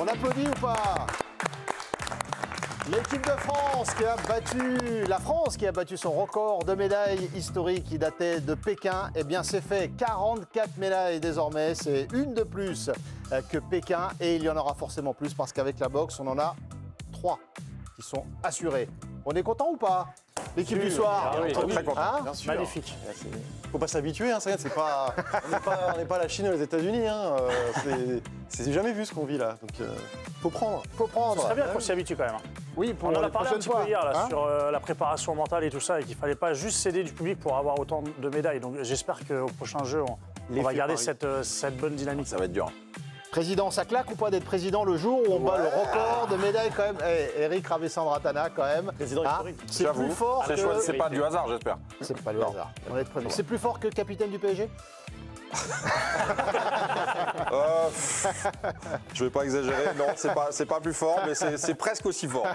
On applaudit ou pas? L'équipe de France qui a battu, la France qui a battu son record de médailles historiques qui datait de Pékin, eh bien c'est fait, 44 médailles désormais, c'est une de plus que Pékin et il y en aura forcément plus parce qu'avec la boxe, on en a 3 qui sont assurés. On est content ou pas? L'équipe du soir, oui, très content. Hein? Bien sûr. Magnifique. Faut pas s'habituer, hein, c'est pas, on n'est pas la Chine ou les États-Unis. Hein, c'est jamais vu ce qu'on vit là. Donc faut prendre. Faut prendre. Ce serait bien qu'on s'y habitue quand même. Oui, pour On en a les parlé un prochaines petit fois. peu hier là, Hein? sur la préparation mentale et tout ça, et qu'il fallait pas juste céder du public pour avoir autant de médailles. Donc j'espère qu'au prochain jeu, on va garder cette bonne dynamique. Ça va être dur. Président, ça claque ou pas d'être président le jour où on bat le record de médailles quand même? Eric Ravessandratana quand même. Président historique. C'est J'avoue. plus fort C'est que... c'est pas du hasard, j'espère. C'est pas le hasard. On va être prévenu. C'est plus fort que capitaine du PSG? Je vais pas exagérer, non, c'est pas plus fort, mais c'est presque aussi fort.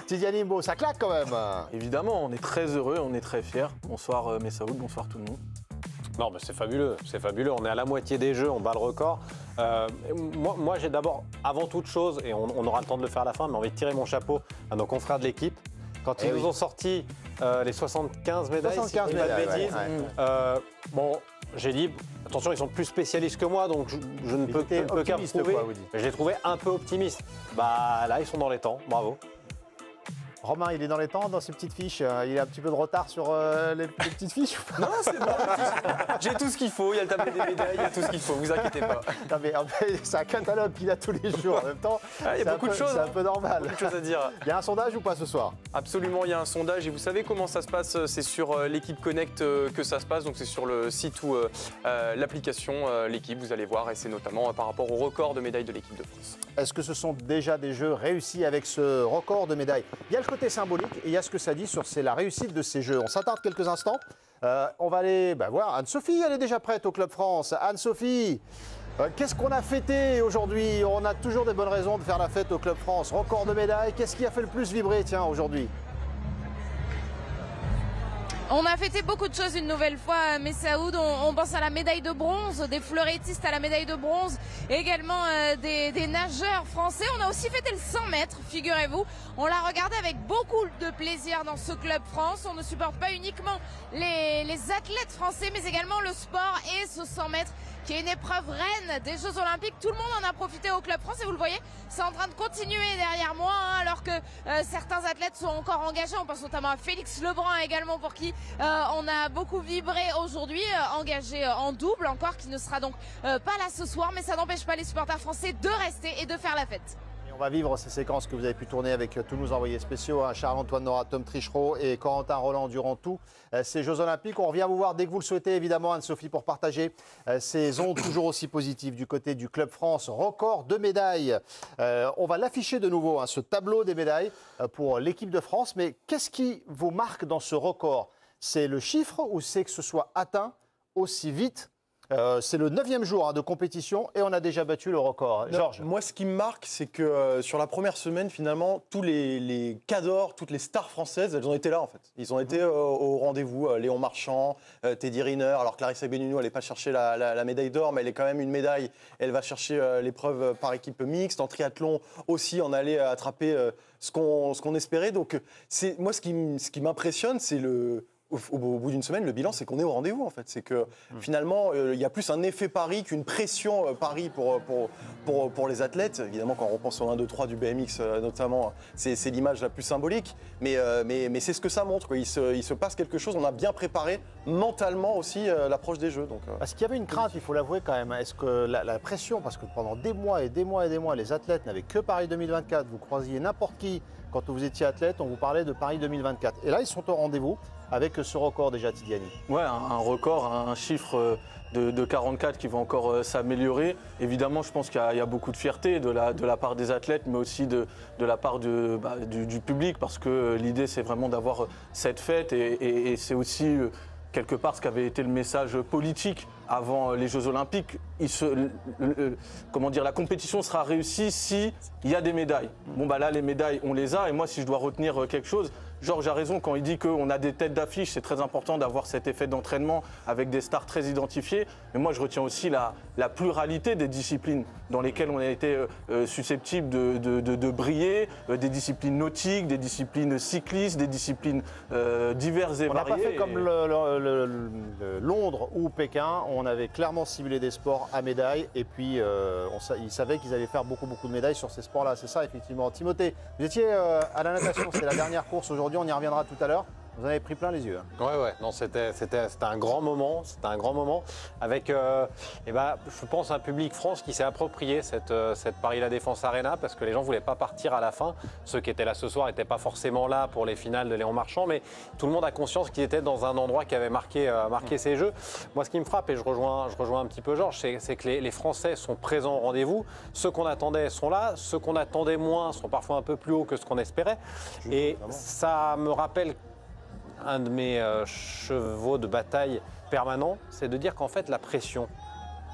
Tidiane Imbo, ça claque quand même. Évidemment, on est très heureux, on est très fiers. Bonsoir Messaoud, bonsoir tout le monde. Non, mais c'est fabuleux, c'est fabuleux. On est à la moitié des jeux, on bat le record. Moi j'ai d'abord, avant toute chose, et on aura le temps de le faire à la fin, mais envie de tirer mon chapeau à nos confrères de l'équipe. Quand ils nous ont sorti les 75 médailles, 75 si je dis pas de médailles, bêtises, ouais. bon, j'ai dit, attention, ils sont plus spécialistes que moi, donc je ne peux étaient optimistes, qu'approuver. quoi, vous dites. Mais je les trouvais un peu optimistes. Bah là, ils sont dans les temps, bravo. Romain, il est dans les temps, dans ses petites fiches. Il a un petit peu de retard sur les petites fiches ou pas? Non, c'est bon. J'ai tout ce qu'il faut. Il y a le tableau des médailles, il y a tout ce qu'il faut. Vous inquiétez pas. Non, mais en fait, c'est un catalogue qu'il a tous les jours en même temps. Ah, il y a beaucoup de choses. C'est un hein. peu normal. Beaucoup de choses à dire. Il y a un sondage ou pas ce soir? Absolument, il y a un sondage et vous savez comment ça se passe. C'est sur l'équipe Connect que ça se passe. Donc c'est sur le site ou l'application l'équipe. Vous allez voir et c'est notamment par rapport au record de médailles de l'équipe de France. Est-ce que ce sont déjà des jeux réussis avec ce record de médailles? Il y a le côté symbolique et il y a ce que ça dit sur la réussite de ces jeux. On s'attarde quelques instants. On va aller voir Anne-Sophie, elle est déjà prête au Club France. Anne-Sophie, qu'est-ce qu'on a fêté aujourd'hui? On a toujours des bonnes raisons de faire la fête au Club France. Record de médailles, qu'est-ce qui a fait le plus vibrer, tiens, aujourd'hui? On a fêté beaucoup de choses une nouvelle fois, Messaoud. On pense à la médaille de bronze, des fleurettistes à la médaille de bronze, également des nageurs français. On a aussi fêté le 100 mètres, figurez-vous. On l'a regardé avec beaucoup de plaisir dans ce Club France. On ne supporte pas uniquement les athlètes français, mais également le sport et ce 100 mètres qui est une épreuve reine des Jeux Olympiques. Tout le monde en a profité au Club France et vous le voyez, c'est en train de continuer derrière moi, hein, alors que certains athlètes sont encore engagés. On pense notamment à Félix Lebrun également, pour qui on a beaucoup vibré aujourd'hui, engagé en double encore, qui ne sera donc pas là ce soir, mais ça n'empêche pas les supporters français de rester et de faire la fête. On va vivre ces séquences que vous avez pu tourner avec tous nos envoyés spéciaux, hein, Charles-Antoine Nora, Tom Trichereau et Corentin Roland durant tous ces Jeux Olympiques. On revient vous voir dès que vous le souhaitez, évidemment, Anne-Sophie, pour partager ces ondes toujours aussi positives du côté du Club France. Record de médailles. On va l'afficher de nouveau, hein, ce tableau des médailles pour l'équipe de France. Mais qu'est-ce qui vous marque dans ce record? C'est le chiffre ou c'est que ce soit atteint aussi vite? C'est le 9e jour de compétition et on a déjà battu le record. Georges. Moi, ce qui me marque, c'est que sur la première semaine, finalement, tous les cadors, toutes les stars françaises, elles ont été là, en fait. Ils ont été au rendez-vous. Léon Marchand, Teddy Riner. Alors, Clarissa Benigno, elle n'est pas chercher la médaille d'or, mais elle est quand même une médaille. Elle va chercher l'épreuve par équipe mixte. En triathlon aussi, on allait attraper ce qu'on espérait. Donc, moi, ce qui m'impressionne, c'est au bout d'une semaine, le bilan, c'est qu'on est au rendez-vous, en fait. C'est que finalement, il y a plus un effet pari qu'une pression pari pour les athlètes. Évidemment, quand on repense au 1, 2, 3 du BMX, notamment, c'est l'image la plus symbolique. Mais c'est ce que ça montre, quoi. Il se passe quelque chose. On a bien préparé mentalement aussi l'approche des Jeux. Parce qu'il y avait une crainte, il faut l'avouer quand même. Est-ce que la pression, parce que pendant des mois et des mois et des mois, les athlètes n'avaient que Paris 2024. Vous croisiez n'importe qui quand vous étiez athlète, on vous parlait de Paris 2024. Et là, ils sont au rendez-vous avec ce record déjà, Tidiane. Ouais, un record, un chiffre de 44 qui va encore s'améliorer. Évidemment, je pense qu'il y a beaucoup de fierté de la part des athlètes, mais aussi de la part du public, parce que l'idée, c'est vraiment d'avoir cette fête et c'est aussi quelque part ce qu'avait été le message politique avant les Jeux Olympiques. La compétition sera réussie s'il y a des médailles. Bon, là, les médailles, on les a. Et moi, si je dois retenir quelque chose, Georges a raison quand il dit qu'on a des têtes d'affiche. C'est très important d'avoir cet effet d'entraînement avec des stars très identifiées. Mais moi, je retiens aussi la pluralité des disciplines dans lesquelles on a été susceptibles de briller, des disciplines nautiques, des disciplines cyclistes, des disciplines diverses et variées. On n'a pas fait comme Londres ou Pékin, on avait clairement ciblé des sports à médailles et puis ils savaient qu'ils allaient faire beaucoup de médailles sur ces sports-là. C'est ça, effectivement. Timothée, vous étiez à la natation, c'est la dernière course aujourd'hui, on y reviendra tout à l'heure. Vous en avez pris plein les yeux. Ouais, non, c'était un grand moment. C'était un grand moment avec, je pense, un public France qui s'est approprié cette Paris La Défense Arena parce que les gens ne voulaient pas partir à la fin. Ceux qui étaient là ce soir n'étaient pas forcément là pour les finales de Léon Marchand, mais tout le monde a conscience qu'ils étaient dans un endroit qui avait marqué ces Jeux. Moi, ce qui me frappe, et je rejoins un petit peu Georges, c'est que les Français sont présents au rendez-vous. Ceux qu'on attendait sont là. Ceux qu'on attendait moins sont parfois un peu plus hauts que ce qu'on espérait. Et ça me rappelle un de mes chevaux de bataille permanents, c'est de dire qu'en fait la pression,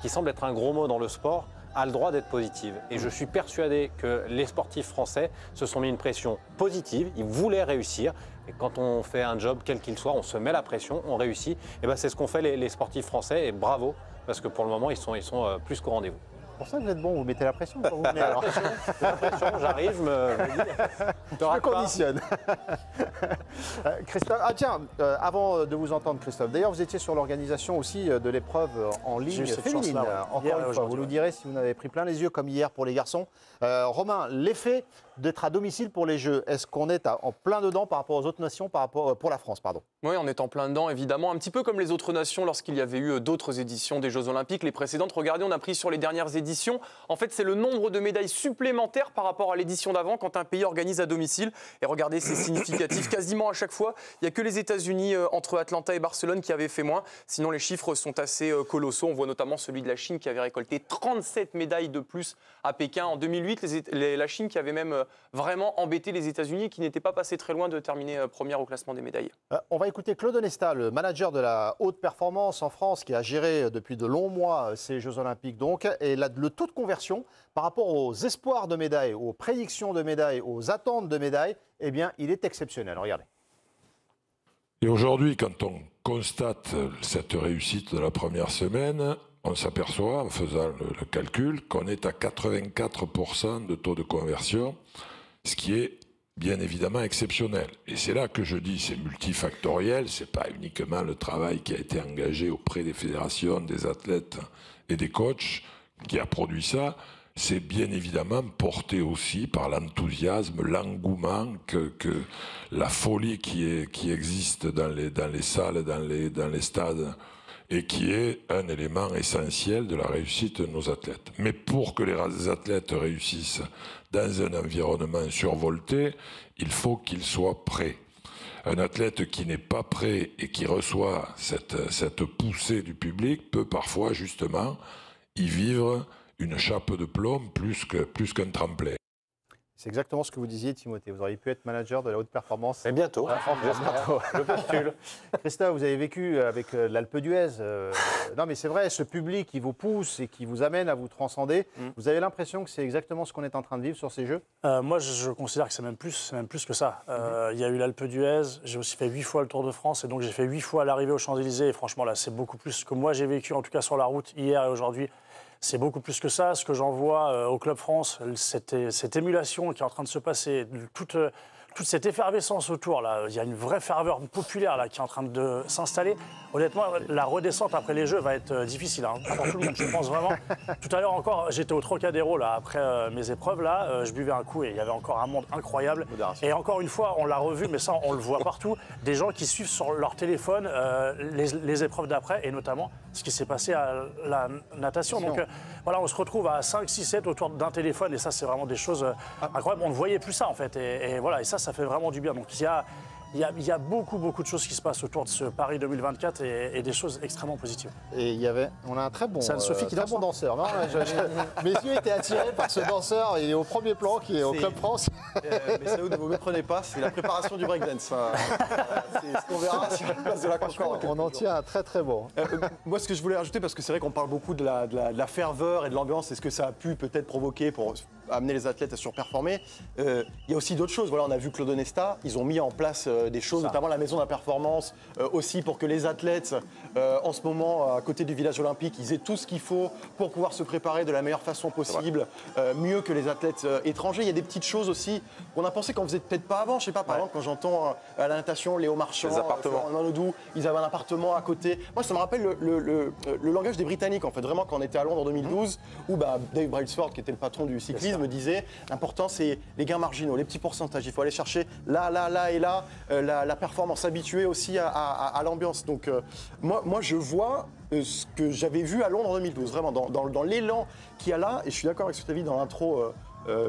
qui semble être un gros mot dans le sport, a le droit d'être positive. Et je suis persuadé que les sportifs français se sont mis une pression positive, ils voulaient réussir. Et quand on fait un job, quel qu'il soit, on se met la pression, on réussit. Et ben c'est ce qu'ont fait les sportifs français, et bravo, parce que pour le moment, ils sont plus qu'au rendez-vous. C'est pour ça que vous êtes bon, vous mettez la pression quand vous venez alors. La pression, j'arrive, je me conditionne. Christophe, avant de vous entendre Christophe, d'ailleurs vous étiez sur l'organisation aussi de l'épreuve en ligne féminine. Encore une fois, vous nous direz si vous en avez pris plein les yeux comme hier pour les garçons. Romain, l'effet d'être à domicile pour les Jeux, est-ce qu'on est en plein dedans par rapport aux autres nations, pour la France, pardon? Oui, on est en plein dedans, évidemment. Un petit peu comme les autres nations lorsqu'il y avait eu d'autres éditions des Jeux Olympiques. Les précédentes, regardez, on a pris sur les dernières éditions. En fait, c'est le nombre de médailles supplémentaires par rapport à l'édition d'avant quand un pays organise à domicile. Et regardez, c'est significatif. Quasiment à chaque fois, il n'y a que les États-Unis entre Atlanta et Barcelone qui avaient fait moins. Sinon, les chiffres sont assez colossaux. On voit notamment celui de la Chine qui avait récolté 37 médailles de plus à Pékin en 2008. La Chine qui avait même vraiment embêté les États-Unis et qui n'était pas passé très loin de terminer première au classement des médailles. On va écouter Claude Onesta, le manager de la haute performance en France, qui a géré depuis de longs mois ces Jeux Olympiques donc, et le taux de conversion par rapport aux espoirs de médailles, aux prédictions de médailles, aux attentes de médailles, eh bien, il est exceptionnel. Regardez. Et aujourd'hui, quand on constate cette réussite de la première semaine, on s'aperçoit, en faisant le calcul, qu'on est à 84% de taux de conversion, ce qui est bien évidemment exceptionnel. Et c'est là que je dis, c'est multifactoriel, c'est pas uniquement le travail qui a été engagé auprès des fédérations, des athlètes et des coachs qui a produit ça, c'est bien évidemment porté aussi par l'enthousiasme, l'engouement, que la folie qui existe dans les salles, dans les stades, et qui est un élément essentiel de la réussite de nos athlètes. Mais pour que les athlètes réussissent dans un environnement survolté, il faut qu'ils soient prêts. Un athlète qui n'est pas prêt et qui reçoit cette poussée du public peut parfois justement y vivre une chape de plomb plus qu'un tremplin. C'est exactement ce que vous disiez, Timothée. Vous auriez pu être manager de la haute performance. Et bientôt. Je postule. Christophe, vous avez vécu avec l'Alpe d'Huez. Non, mais c'est vrai, ce public qui vous pousse et qui vous amène à vous transcender. Vous avez l'impression que c'est exactement ce qu'on est en train de vivre sur ces Jeux? Moi, je considère que c'est même plus que ça. Il y a eu l'Alpe d'Huez. J'ai aussi fait 8 fois le Tour de France. Et donc, j'ai fait 8 fois l'arrivée aux Champs-Élysées. Et franchement, là, c'est beaucoup plus que moi j'ai vécu, en tout cas sur la route, hier et aujourd'hui. C'est beaucoup plus que ça. Ce que j'en vois au Club France, cette émulation qui est en train de se passer, toute cette effervescence autour, là, il y a une vraie ferveur populaire là, qui est en train de s'installer. Honnêtement, la redescente après les Jeux va être difficile pour tout le monde, je pense vraiment. Tout à l'heure encore, j'étais au Trocadéro là, après mes épreuves, là, je buvais un coup et il y avait encore un monde incroyable. Et encore une fois, on l'a revu, mais ça, on le voit partout, des gens qui suivent sur leur téléphone les épreuves d'après, et notamment ce qui s'est passé à la natation. Donc voilà, on se retrouve à 5, 6, 7 autour d'un téléphone, et ça, c'est vraiment des choses incroyables. On ne voyait plus ça, en fait, et voilà, et ça fait vraiment du bien. Donc il y a beaucoup de choses qui se passent autour de ce Paris 2024 et des choses extrêmement positives. Et on a un très bon, Sophie qui bon danseur. Non, mes yeux étaient attirés par ce danseur. Il est au premier plan, qui est au Club France. Mais ça, vous ne vous méprenez pas, c'est la préparation du breakdance. C'est ce qu'on verra sur la place de la Concorde. On en tient un très bon. Moi, ce que je voulais rajouter, parce que c'est vrai qu'on parle beaucoup de la ferveur et de l'ambiance, et ce que ça a pu peut-être provoquer pour amener les athlètes à surperformer. Il y a aussi d'autres choses. Voilà, on a vu Claude Onesta, ils ont mis en place des choses, notamment la maison de la performance, aussi pour que les athlètes, en ce moment, à côté du village olympique, ils aient tout ce qu'il faut pour pouvoir se préparer de la meilleure façon possible, mieux que les athlètes étrangers. Il y a des petites choses aussi qu'on a pensé qu'on faisait peut-être pas avant. Je sais pas, par exemple, quand j'entends à la natation Léo Marchand, Nanodou, ils avaient un appartement à côté. Moi, ça me rappelle le langage des Britanniques, en fait, vraiment, quand on était à Londres en 2012, où Dave Brailsford, qui était le patron du cyclisme, disait l'important, c'est les gains marginaux, les petits pourcentages. Il faut aller chercher là et là, la performance, s'habituer aussi à l'ambiance. Donc, moi, je vois ce que j'avais vu à Londres en 2012, vraiment, dans l'élan qu'il y a là, et je suis d'accord avec ce que tu as dit dans l'intro,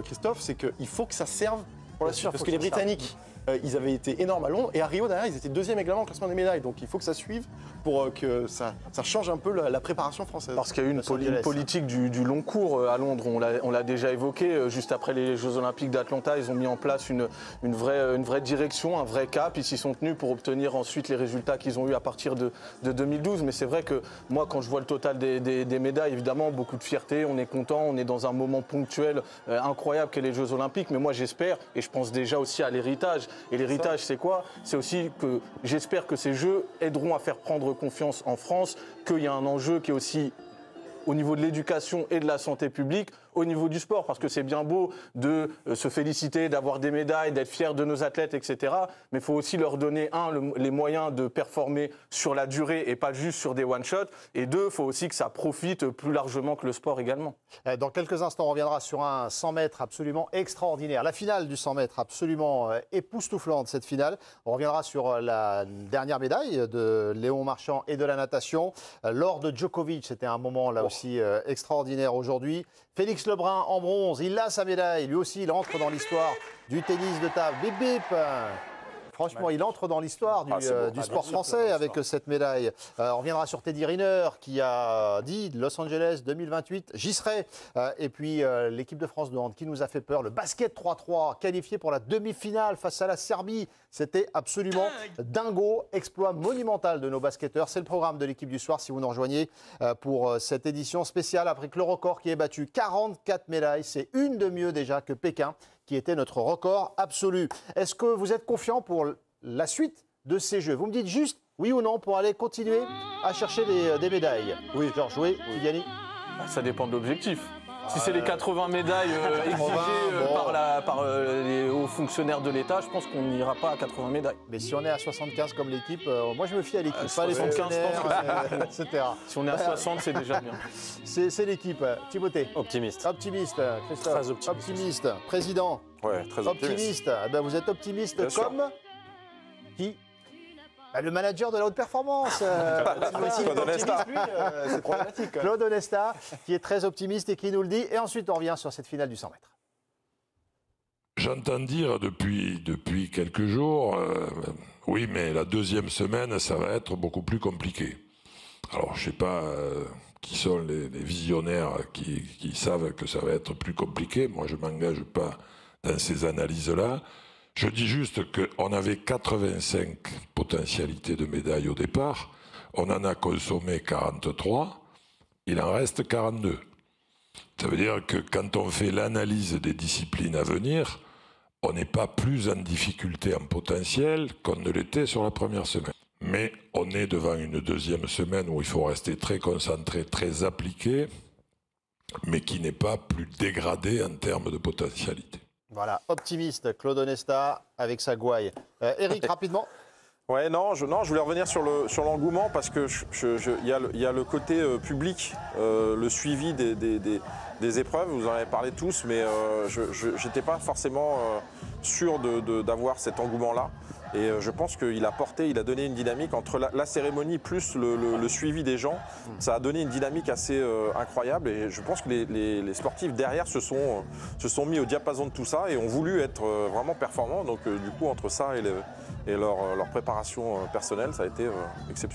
Christophe, c'est qu'il faut que ça serve pour la suite, parce que les Britanniques, ils avaient été énormes à Londres, et à Rio, derrière, ils étaient deuxième également au classement des médailles. Donc il faut que ça suive pour que ça change un peu la préparation française. Parce qu'il y a eu une politique du long cours à Londres, on l'a déjà évoqué. Juste après les Jeux Olympiques d'Atlanta, ils ont mis en place une vraie direction, un vrai cap. Ils s'y sont tenus pour obtenir ensuite les résultats qu'ils ont eu à partir de 2012. Mais c'est vrai que moi, quand je vois le total des médailles, évidemment, beaucoup de fierté, on est content, on est dans un moment ponctuel incroyable qu'est les Jeux Olympiques. Mais moi, j'espère, et je pense déjà aussi à l'héritage. Et l'héritage, c'est quoi? C'est aussi que j'espère que ces Jeux aideront à faire prendre confiance en France, qu'il y a un enjeu qui est aussi au niveau de l'éducation et de la santé publique, au niveau du sport, parce que c'est bien beau de se féliciter, d'avoir des médailles, d'être fier de nos athlètes, etc. Mais il faut aussi leur donner, les moyens de performer sur la durée et pas juste sur des one-shots. Et deux, il faut aussi que ça profite plus largement que le sport également. Dans quelques instants, on reviendra sur un 100 mètres absolument extraordinaire. La finale du 100 mètres absolument époustouflante, cette finale. On reviendra sur la dernière médaille de Léon Marchand et de la natation. L'or de Djokovic, c'était un moment là aussi extraordinaire aujourd'hui. Félix Lebrun en bronze, il a sa médaille. Lui aussi, il entre dans l'histoire du tennis de table. Bip bip. Franchement, il entre dans l'histoire du sport français avec cette médaille. On reviendra sur Teddy Riner qui a dit Los Angeles 2028, j'y serai. Et puis l'équipe de France de hand qui nous a fait peur. Le basket 3-3 qualifié pour la demi-finale face à la Serbie. C'était absolument dingo, exploit monumental de nos basketteurs. C'est le programme de l'équipe du soir si vous nous rejoignez pour cette édition spéciale après que le record qui est battu 44 médailles. C'est une de mieux déjà que Pékin, qui était notre record absolu. Est-ce que vous êtes confiant pour la suite de ces Jeux? Vous me dites juste oui ou non pour aller continuer à chercher des médailles. Oui, Georges, oui, Kyliani. Ça dépend de l'objectif. Si c'est les 80 médailles exigées par les hauts fonctionnaires de l'État, je pense qu'on n'ira pas à 80 médailles. Mais si on est à 75 comme l'équipe, moi je me fie à l'équipe, pas les 75, etc. Si on est à 60, c'est déjà bien. C'est l'équipe. Timothée. Optimiste. Optimiste. Christophe. Très optimiste. Optimiste. Président. Ouais, très optimiste. Eh ben, vous êtes optimiste Bien sûr. comme qui? Le manager de la haute performance. Claude Onesta. C'est problématique. Claude Onesta, qui est très optimiste et qui nous le dit. Et ensuite, on revient sur cette finale du 100 mètres. J'entends dire depuis quelques jours, oui, mais la deuxième semaine, ça va être beaucoup plus compliqué. Alors, je ne sais pas qui sont les visionnaires qui savent que ça va être plus compliqué. Moi, je ne m'engage pas dans ces analyses-là. Je dis juste qu'on avait 85 potentialités de médailles au départ. On en a consommé 43. Il en reste 42. Ça veut dire que quand on fait l'analyse des disciplines à venir, on n'est pas plus en difficulté en potentiel qu'on ne l'était sur la première semaine. Mais on est devant une deuxième semaine où il faut rester très concentré, très appliqué, mais qui n'est pas plus dégradé en termes de potentialité. Voilà, optimiste, Claude Onesta avec sa gouaille. Eric, rapidement. Ouais, non, je voulais revenir sur l'engouement parce que il y a le côté public, le suivi des épreuves. Vous en avez parlé tous, mais je n'étais pas forcément sûr d'avoir cet engouement-là. Et je pense qu'il a donné une dynamique entre la cérémonie plus le suivi des gens. Ça a donné une dynamique assez incroyable et je pense que les sportifs derrière se sont mis au diapason de tout ça et ont voulu être vraiment performants. Donc du coup, entre ça et leur préparation personnelle, ça a été exceptionnel.